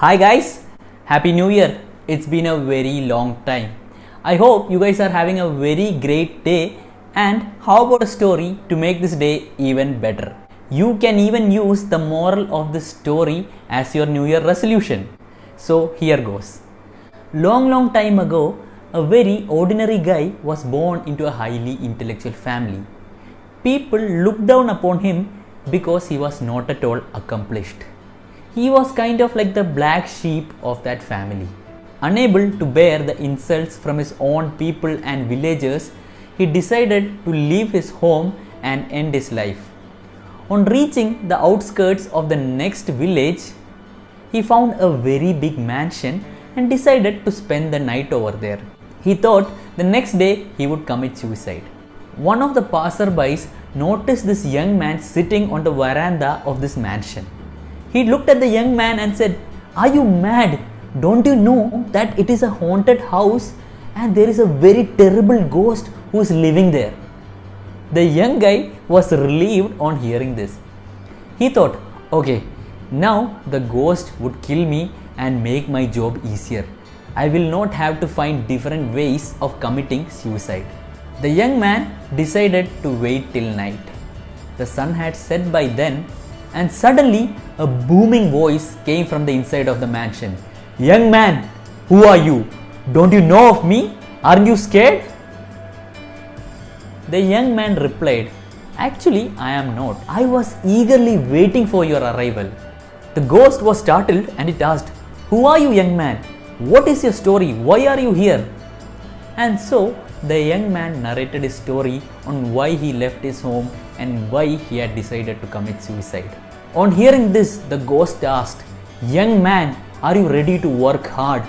Hi guys, Happy New Year. It's been a very long time. I hope you guys are having a very great day, and how about a story to make this day even better? You can even use the moral of this story as your New Year resolution. So here goes. Long time ago, a very ordinary guy was born into a highly intellectual family. People looked down upon him because he was not at all accomplished. He was kind of like the black sheep of that family. Unable to bear the insults from his own people and villagers, he decided to leave his home and end his life. On reaching the outskirts of the next village, he found a very big mansion and decided to spend the night over there. He thought the next day he would commit suicide. One of the passerbys noticed this young man sitting on the veranda of this mansion. He looked at the young man and said, "Are you mad? Don't you know that it is a haunted house and there is a very terrible ghost who is living there?" The young guy was relieved on hearing this. He thought, okay, now the ghost would kill me and make my job easier. I will not have to find different ways of committing suicide. The young man decided to wait till night. The sun had set by then, and suddenly a booming voice came from the inside of the mansion. "Young man, who are you? Don't you know of me? Aren't you scared?" The young man replied, "Actually, I am not. I was eagerly waiting for your arrival." The ghost was startled and it asked, "Who are you, young man? What is your story? Why are you here?" And so the young man narrated his story on why he left his home and why he had decided to commit suicide. On hearing this, the ghost asked, "Young man, are you ready to work hard,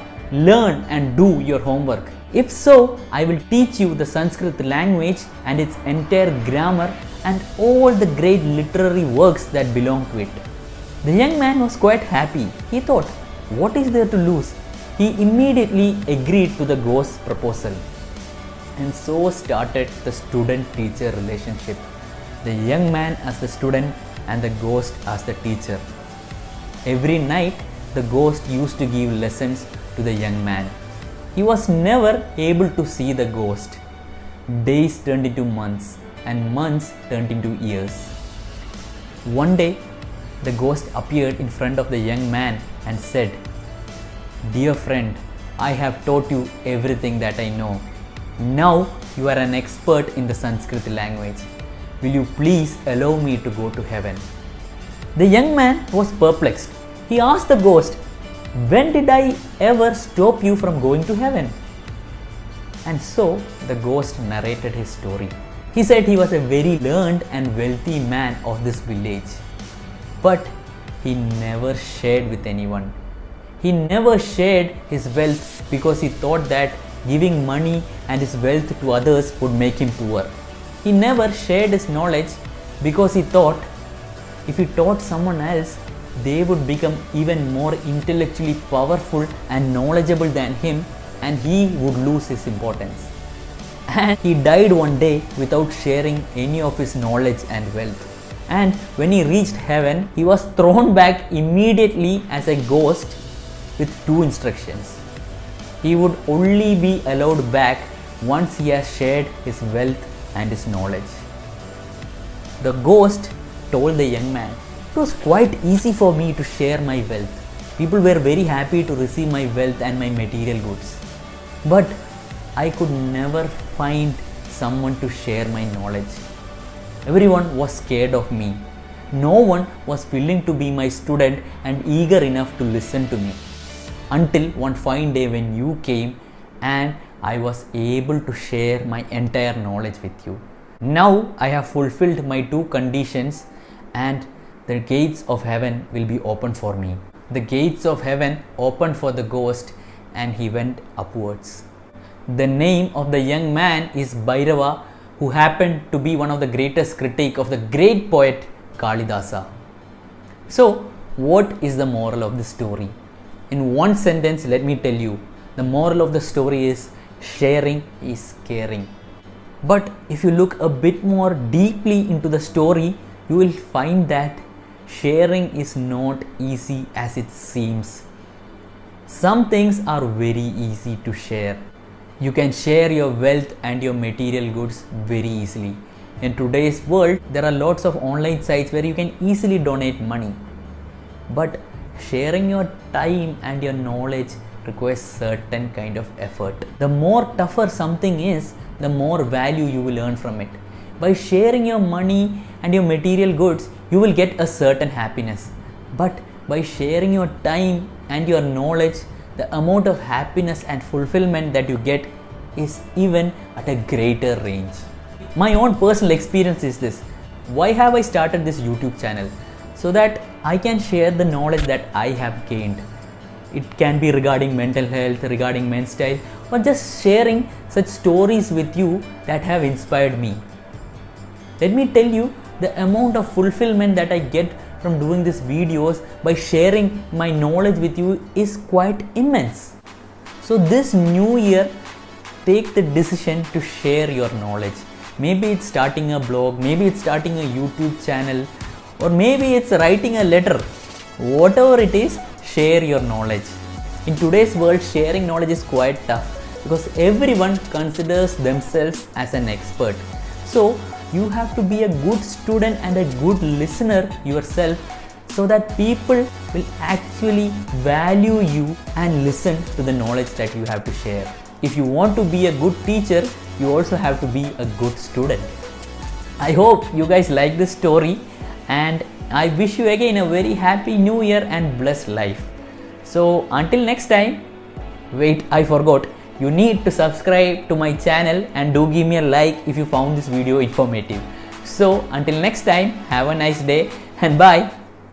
learn and do your homework? If so, I will teach you the Sanskrit language and its entire grammar and all the great literary works that belong to it." The young man was quite happy. He thought, what is there to lose? He immediately agreed to the ghost's proposal. And so started the student-teacher relationship. The young man as the student and the ghost as the teacher. Every night, the ghost used to give lessons to the young man. He was never able to see the ghost. Days turned into months and months turned into years. One day, the ghost appeared in front of the young man and said, "Dear friend, I have taught you everything that I know. Now you are an expert in the Sanskrit language. Will you please allow me to go to heaven?" The young man was perplexed. He asked the ghost, "When did I ever stop you from going to heaven?" And so the ghost narrated his story. He said he was a very learned and wealthy man of this village, but he never shared with anyone. He never shared his wealth because he thought that giving money and his wealth to others would make him poor. He never shared his knowledge because he thought if he taught someone else, they would become even more intellectually powerful and knowledgeable than him, and he would lose his importance. And he died one day without sharing any of his knowledge and wealth. And when he reached heaven, he was thrown back immediately as a ghost with two instructions. He would only be allowed back once he has shared his wealth and his knowledge. The ghost told the young man, "It was quite easy for me to share my wealth. People were very happy to receive my wealth and my material goods. But I could never find someone to share my knowledge. Everyone was scared of me. No one was willing to be my student and eager enough to listen to me. Until one fine day when you came and I was able to share my entire knowledge with you. Now I have fulfilled my two conditions and the gates of heaven will be open for me." The gates of heaven opened for the ghost and he went upwards. The name of the young man is Bhairava, who happened to be one of the greatest critics of the great poet Kalidasa. So, what is the moral of the story? In one sentence, let me tell you, the moral of the story is sharing is caring. But if you look a bit more deeply into the story, you will find that sharing is not easy as it seems. Some things are very easy to share. You can share your wealth and your material goods very easily. In today's world, there are lots of online sites where you can easily donate money. But sharing your time and your knowledge requires certain kind of effort. The more tougher something is, the more value you will earn from it. By sharing your money and your material goods, you will get a certain happiness. But by sharing your time and your knowledge, the amount of happiness and fulfillment that you get is even at a greater range. My own personal experience is this. Why have I started this YouTube channel? So that I can share the knowledge that I have gained. It can be regarding mental health, regarding men's style, or just sharing such stories with you that have inspired me. Let me tell you, the amount of fulfillment that I get from doing these videos by sharing my knowledge with you is quite immense. So this new year, take the decision to share your knowledge. Maybe it's starting a blog, maybe it's starting a YouTube channel, or maybe it's writing a letter. Whatever it is, share your knowledge. In today's world, sharing knowledge is quite tough because everyone considers themselves as an expert. So you have to be a good student and a good listener yourself so that people will actually value you and listen to the knowledge that you have to share. If you want to be a good teacher, you also have to be a good student. I hope you guys like this story, and I wish you again a very happy new year and blessed life. So until next time, wait, I forgot. You need to subscribe to my channel and do give me a like if you found this video informative. So until next time, have a nice day and bye.